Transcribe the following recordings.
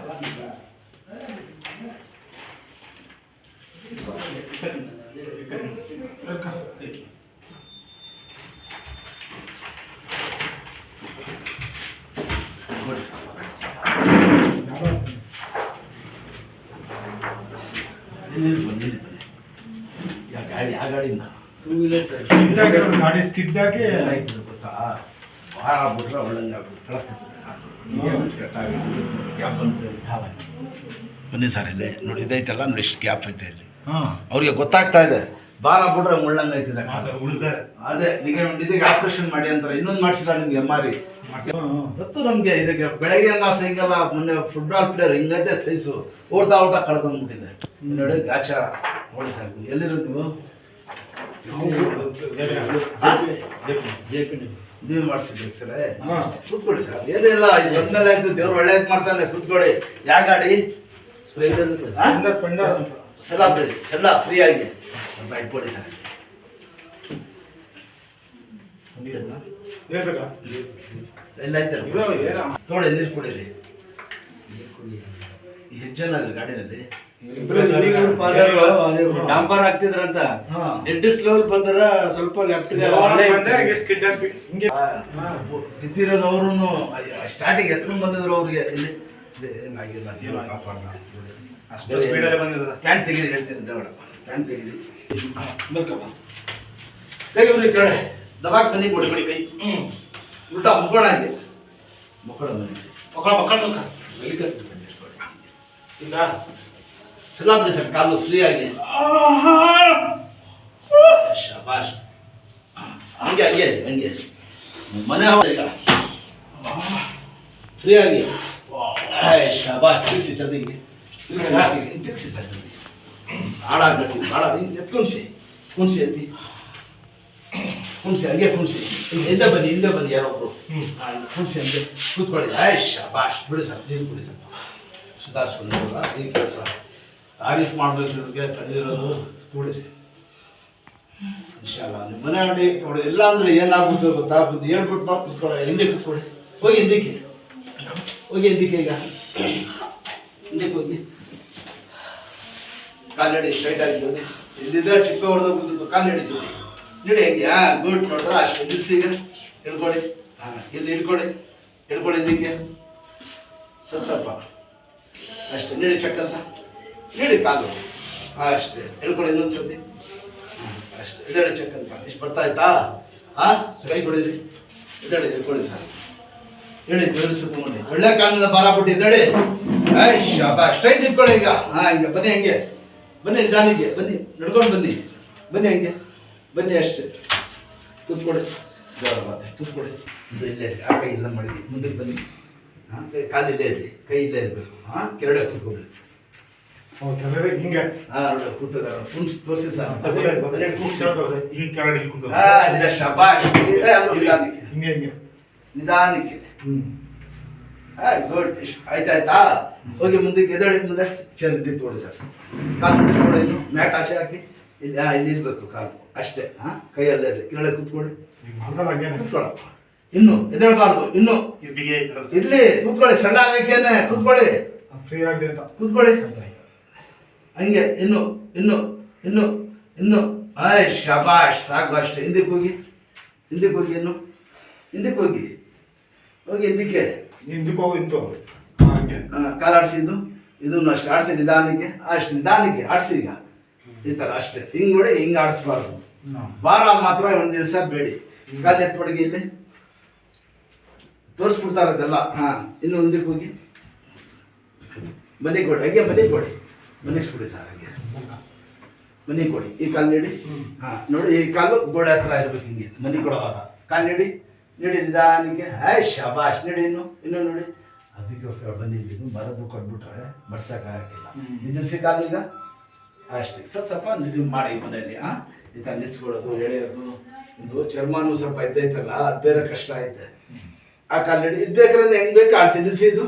ಗಾಡಿ ಆ ಗಾಡಿಯಿಂದ two wheeler ಗಾಡಿ ಸ್ಕಿಡ್ ಆಗಿ ಏನಾಯ್ತು ಗೊತ್ತಾ, ಭಾರ ಆಗ್ಬಿಟ್ರೆ ಒಳ್ಳೆಂಗೆ ಆಗ್ಬಿಟ್ಟು ಗ್ಯಾಪ್ ಬಂದ್ಬಿಟ್ಟು ಬನ್ನಿ ಸರ್ ಇಲ್ಲಿ ನೋಡಿ, ಇದೈತಲ್ಲ ನೋಡಿ, ಇಷ್ಟು ಗ್ಯಾಪ್ ಐತೆ ಇಲ್ಲಿ. ಅವ್ರಿಗೆ ಗೊತ್ತಾಗ್ತಾ ಇದೆ, ಭಾರ ಬಿಟ್ರೆ ಮುಳ್ಳಂಗೆ ಐತಿದೆ. ಅದೇ ಇದಕ್ಕೆ ಆಪರೇಷನ್ ಮಾಡಿ ಅಂತಾರೆ. ಇನ್ನೊಂದು ಮಾಡಿಸಿಲ್ಲ ನಿಮ್ಗೆ ಎಮ್ ಆರ್ ಐ ಗೊತ್ತು ನಮಗೆ. ಇದಕ್ಕೆ ಬೆಳಗ್ಗೆಯಿಂದ ಸಾಯಂಕಾಲ ಮೊನ್ನೆ ಫುಟ್ಬಾಲ್ ಪ್ಲೇಯರ್ ಹಿಂಗೈತೆ ಸೈಸು ಓಡ್ತಾ ಓಡ್ತಾ ಕಳ್ಕೊಂಡ್ಬಿಟ್ಟಿದೆ ನೋಡಿ. ಗಾಚಾರ ನೋಡಿ ಸರ್. ಎಲ್ಲಿರೋದು ನೀವು? ನೀವು ಮಾಡಿಸಿದ್ರಿ ಸರ್? ಕೂತ್ಕೊಳ್ಳಿ ಸರ್, ಏನಿಲ್ಲ. ಇದು ಬಂದ್ಮೇಲೆ ಆಯ್ತು, ದೇವ್ರು ಒಳ್ಳೇದು ಮಾಡ್ತಾನೆ. ಕೂತ್ಕೊಳ್ಳಿ. ಯಾವ ಗಾಡಿ? ಸೆಲ್ಲ ಫ್ರೀ ಆಗಿ ಇಟ್ಕೊಡಿ ಸರ್. ಎಲ್ಲ ಆಯ್ತು ತೋಡಿ, ನೀರು ಕುಡೀರಿ. ಎಷ್ಟು ಜನ ಅದ್ರಿ ಗಾಡಿನಲ್ಲಿ? ಡಾಂಪರ್ ಹಾಕ್ತಿದ್ರಂತ ಡೆಡ್ಡಿಸ್ಟ್ ಲೆವೆಲ್ ಬಂದ್ರ ಸ್ವಲ್ಪ ಲೆಫ್ಟ್ ಬಿದ್ದಿರೋದು. ಅವರು ಸ್ಟಾರ್ಟಿಂಗ್ ಎತ್ಕೊಂಡು ಬಂದಿದ್ರು. ಅವ್ರಿಗೆ ಇಲ್ಲಿ ಏನಾಗಿಲ್ಲ, ಪ್ಯಾಂಟ್ ತೆಗೀರಿ ಹೇಳ್ತೀನಿ. ದೇವಡ ಪ್ಯಾಂಟ್ ತೆಗೀರಿ. ಕೈ ಉರಿ ಕಡೆ ದಬಾಕ್ ಬನ್ನಿ ಕೊಡಿ. ಕೈ ಉಲ್ಟ ಮುಕ್ಕೋಣ ಹಂಗೆ ಮುಕ್ಕೋಣ ಬನ್ನಿಸಿ. ಈಗ ಸಲ ಬಿಡಿ ಸರ್, ಕಾಲು ಫ್ರೀ ಆಗಿ. ಶಾಬಾಷ್. ಹಂಗೆ ಹಂಗೆ ಹಂಗೆ ಮನೆ ಈಗ ಫ್ರೀ ಆಗಿ. ಶಾಬಾಷ್. ತಿರ್ಸಿ ಜೊತೆಗೆ ತಿರ್ಸಿ ಸರ್. ಜೊತೆಗೆ ಹಾಳಾಗ್ಬಿಟ್ಟು ಭಾಳ ಎತ್ಕೊಂಡ್ಸಿ ಕುಣ್ಸಿ ಎತ್ತಿ ಕುಣ್ಸಿ ಹಂಗೆ ಕುಣ್ಸಿ. ಹಿಂದೆ ಬನ್ನಿ, ಹಿಂದೆ ಬನ್ನಿ ಯಾರೊಬ್ರು. ಕುಣ್ಸಿ ಹಂಗೆ ಕೂತ್ಕೊಳ್ಳಿ. ಶಾಬಾಷ್. ಬಿಡಿ ಸರ್, ನೀರು ಬಿಡಿ ಸರ್. ಸುಧಾರಿಸ್ಕೊಂಡಿರಲ್ಲ ಈ ಕೆಲಸ. ತಾರೀಫ್ ಮಾಡ್ಬೇಕು ಇವ್ರಿಗೆ. ಕಲಿದಿರೋದು ತೋಳಿರಿ ಇನ್ಶಾಲ್ಲ. ನಿಮ್ಮ ಮನೆ ನೋಡಿ ನೋಡಿ. ಇಲ್ಲ ಅಂದ್ರೆ ಏನಾಗ್ಬಿಡ್ತದೆ ಗೊತ್ತಾ? ಬಂದು ಹೇಳ್ಬಿಟ್ಟು ಮಾಡಿ ಕೂತ್ಕೊಳ್ಳಿ. ಹಿಂದೆ ಕೂತ್ಕೊಳ್ಳಿ. ಹೋಗಿ ಹಿಂದಕ್ಕೆ, ಹೋಗಿ ಹಿಂದಕ್ಕೆ. ಈಗ ಹಿಂದಕ್ಕೆ ಹೋಗಿ. ಕಾಲು ನಡಿ ಸ್ಟ್ರೈಟ್ ಆಗಿದ್ದು. ಇಲ್ಲಿದ್ರೆ ಚಿಕ್ಕ ಹೊಡೆದು ಬಂದಿದ್ದು. ಕಾಲು ನಡೀತೀವಿ ನೋಡಿ. ಹೆಂಗೆ ಗುಡ್ ನೋಡಿದ್ರೆ ಅಷ್ಟು ನಿಲ್ಸಿ. ಈಗ ಹಿಡ್ಕೊಳ್ಳಿ. ಇಲ್ಲಿ ಹಿಡ್ಕೊಳ್ಳಿ, ಹಿಡ್ಕೊಳ್ಳಿ ಹಿಂದಕ್ಕೆ ಸ್ವಲ್ಪ ಅಷ್ಟೇ. ನೀಡಿ ಚಕ್ಕಂತ ನೀಡಿ ಕಾಲು ಅಷ್ಟೇ. ಹೇಳ್ಕೊಳ್ಳಿ ಇನ್ನೊಂದು ಸರ್ತಿ ಅಷ್ಟೇ. ಇದೆಡೆ ಚಕ್ಕಂತ ಇಷ್ಟು ಬರ್ತಾ ಆಯ್ತಾ? ಕೈ ಕೊಡಿರಿ. ಇದೆಡೆ ಹೇಳ್ಕೊಳ್ಳಿ ಸರ್. ಹೇಳಿ ಬೆವರು ಸುತ್ತಮುಂಡಿ. ಒಳ್ಳೆ ಕಾಲಿನಿಂದ ಭಾರ ಬಿಟ್ಟು ಇದೆಡೆ. ಸ್ಟ್ರೈಟ್ ನಿಂತ್ಕೊಳ್ಳಿ. ಈಗ ಹಿಂಗೆ ಬನ್ನಿ, ಹಂಗೆ ಬನ್ನಿ, ನಿಧಾನಿಗೆ ಬನ್ನಿ, ನಡ್ಕೊಂಡು ಬನ್ನಿ, ಬನ್ನಿ ಹಂಗೆ ಬನ್ನಿ ಅಷ್ಟೇ. ಕೂತ್ಕೊಳ್ಳಿ. ಕೂತ್ಕೊಳ್ಳಿ. ಇದು ಇಲ್ಲೇ ಇರಲಿ. ಆ ಕೈ ಇಲ್ಲ ಮಾಡಿದ್ವಿ. ಮುಂದಕ್ಕೆ ಬನ್ನಿ. ಕಾಲು ಇಲ್ಲೇ ಇರಲಿ, ಕೈ ಇಲ್ಲೇ ಇರಬೇಕು. ಕೆರಡೆ ಕೂತ್ಕೊಳ್ಳಿ. ಹಿಂಗೆ ಕೂತದ ಕುಣ್ಸ್ ತೋರಿಸಿ ಸರ್. ಶಬಾಷ್. ಹಿಂಗೆ ನಿಧಾನಕ್ಕೆ. ಗುಡ್. ಆಯ್ತಾಯ್ತಾ? ಹೋಗಿ ಮುಂದಕ್ಕೆ ಎದಳಿ. ಮುಂದೆ ಚೇರ್ ನಿಂತ್ಕೊಳ್ಳಿ ಸರ್. ಕಾಲು ನಿಂತ್ಕೊಳ್ಳಿ. ಇನ್ನು ಮ್ಯಾಟ್ ಆಚೆ ಹಾಕಿ ಇಲ್ಲಿ ಇಲ್ಲಿ ಇರಬೇಕು ಕಾಲು ಅಷ್ಟೇ. ಕೈಯಲ್ಲೇ ಇರಲಿ. ಕೆಳಗೆ ಕೂತ್ಕೊಳ್ಳಿ. ಕೂತ್ಕೊಳ್ಳಪ್ಪ. ಇನ್ನು ಎದಳಬಾರ್ದು. ಇನ್ನು ಇರ್ಲಿ. ಕೂತ್ಕೊಳ್ಳಿ. ಸಣ್ಣ ಆಗಕ್ಕೇನೆ ಕೂತ್ಕೊಳ್ಳಿ. ಫ್ರೀ ಆಗಿದೆ ಅಂತ ಕೂತ್ಕೊಳ್ಳಿ. ಹಂಗೆ ಇನ್ನು ಇನ್ನು ಇನ್ನು ಇನ್ನು. ಶಬಾಷ್. ಸಾಕು ಅಷ್ಟೇ. ಹಿಂದಕ್ಕೆ ಹೋಗಿ, ಹಿಂದಕ್ಕೆ ಹೋಗಿ. ಇನ್ನು ಹಿಂದಕ್ಕೆ ಹೋಗಿ, ಹೋಗಿ ಹಿಂದಕ್ಕೆ. ಹಿಂದಕ್ಕೆ ಹೋಗಿ ಇಂತು ಕಾಲು ಆಡಿಸಿದ್ದು ಇದನ್ನು ಅಷ್ಟು ಆಡಿಸಿ ನಿಧಾನಕ್ಕೆ. ಅಷ್ಟು ನಿಧಾನಕ್ಕೆ ಆಡಿಸಿ. ಈಗ ಈ ಥರ ಅಷ್ಟೇ. ಹಿಂಗೆ ನೋಡಿ, ಹಿಂಗೆ ಆಡಿಸ್ಬಾರ್ದು. ಭಾರ ಮಾತ್ರ ಒಂದು ದಿವಸ ಬೇಡಿ. ಕಾಲು ಎತ್ಬಡಿಗೆ ಇಲ್ಲಿ ತೋರಿಸ್ಬಿಡ್ತಾರೆ ಅದೆಲ್ಲ. ಇನ್ನು ಮುಂದಕ್ಕೆ ಹೋಗಿ ಮನೆ ಕೊಡಿ. ಹಂಗೆ ಮನೆ ಕೊಡಿ. ಮನಿಸ್ಬಿಡಿ ಸರ್. ಹಂಗೆ ಮನೆ ಕೊಡಿ. ಈ ಕಾಲು ನೀಡಿ. ನೋಡಿ, ಈ ಕಾಲು ಗೋಡೆ ಹತ್ರ ಇರ್ಬೇಕು. ಹಿಂಗೆ ಮನೆ ಕೊಡೋವಾಗ ಕಾಲು ನೀಡಿ. ನೀಡಿ ನಿಧಾನಕ್ಕೆ. ಶಬಾಷ್. ನೀಡಿ. ಇನ್ನು ಇನ್ನು ನೋಡಿ. ಅದಕ್ಕೋಸ್ಕರ ಬಂದಿದ್ದು. ಮರದ್ದು ಕೊಟ್ಬಿಟ್ರೆ ಬಡ್ಸೋಕ್ಕಾಗಿಲ್ಲ. ನಿಲ್ಲಿಸಿ ಕಾಲು ಈಗ ಅಷ್ಟೇ. ಸ್ವಲ್ಪ ನೀವು ಮಾಡಿ ಮನೆಯಲ್ಲಿ. ಈ ಥರ ನಿಲ್ಸ್ಕೊಳ್ಳೋದು, ಎಳೆಯೋದು. ಇದು ಚರ್ಮನೂ ಸ್ವಲ್ಪ ಇದ್ದೈತಲ್ಲ, ಅದು ಬೇರೆ ಕಷ್ಟ ಐತೆ. ಆ ಕಾಲು ನೀಡಿ. ಇದು ಬೇಕಾದ್ರೆ ಹೆಂಗೆ ಬೇಕು ಆಡಿಸಿ ನಿಲ್ಲಿಸಿ. ಇದು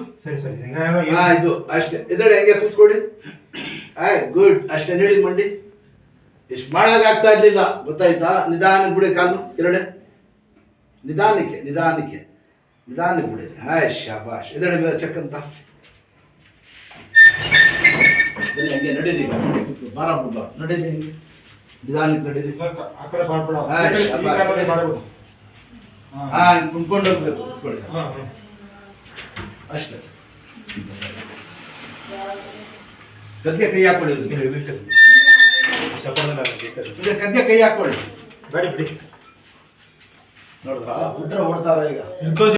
ಇದು ಅಷ್ಟೇ. ಇದಡೆ ಹೆಂಗೆ ಕೂತ್ಕೊಡಿ. ಗುಡ್. ಅಷ್ಟೇ. ನೀಡಿ ಮಂಡಿ. ಇಷ್ಟು ಮಾಡೋಕ್ಕಾಗ್ತಾ ಇರಲಿಲ್ಲ, ಗೊತ್ತಾಯ್ತಾ? ನಿಧಾನಕ್ಕೆ ಬಿಡಿ ಕಾಲು. ಎರಡೆ ನಿಧಾನಕ್ಕೆ, ನಿಧಾನಕ್ಕೆ, ನಿಧಾನಕ್ಕೆ ಬಿಡಿರಿ. ಶಾಬಾಷ್. ಇದಡೆ ಮೇಲೆ ಚೆಕ್ ಅಂತ ಬನ್ನಿ ಹಂಗೆ ನಡೀರಿ ಈಗ ಭಾರ ಬಿಡ್ಬಾರ ನಡೀರಿ ಹಂಗೆ ನಿಧಾನಕ್ಕೆ ನಡೀರಿ ಆ ಕಡೆ ಮಾಡ್ಬಿಡ ಆಯ್ತು, ಈ ಕಾಲದಲ್ಲಿ ಮಾಡ್ಬಿಡು ಹಾ ಹಿಂಗೆ ಕುಂತ್ಕೊಂಡು ಹೋಗ್ಬೇಕು ಕೂತ್ಕೊಳ್ಳಿ ಸರ್ ಹಾಂ ಅಷ್ಟೇ ಸರ್ ಗದ್ದೆ ಕೈ ಹಾಕೊಳ್ಳಿ ಇವ್ರಿಗೆ. ಈಗ ಗದ್ದೆ ಕೈ ಹಾಕೊಳ್ಳಿ ಗಾಡಿ ಬಿಡಿ ನೋಡ್ರಾ ಬಿಟ್ರೆ ಓಡ್ತಾರ ಈಗ ಇಂಕೋ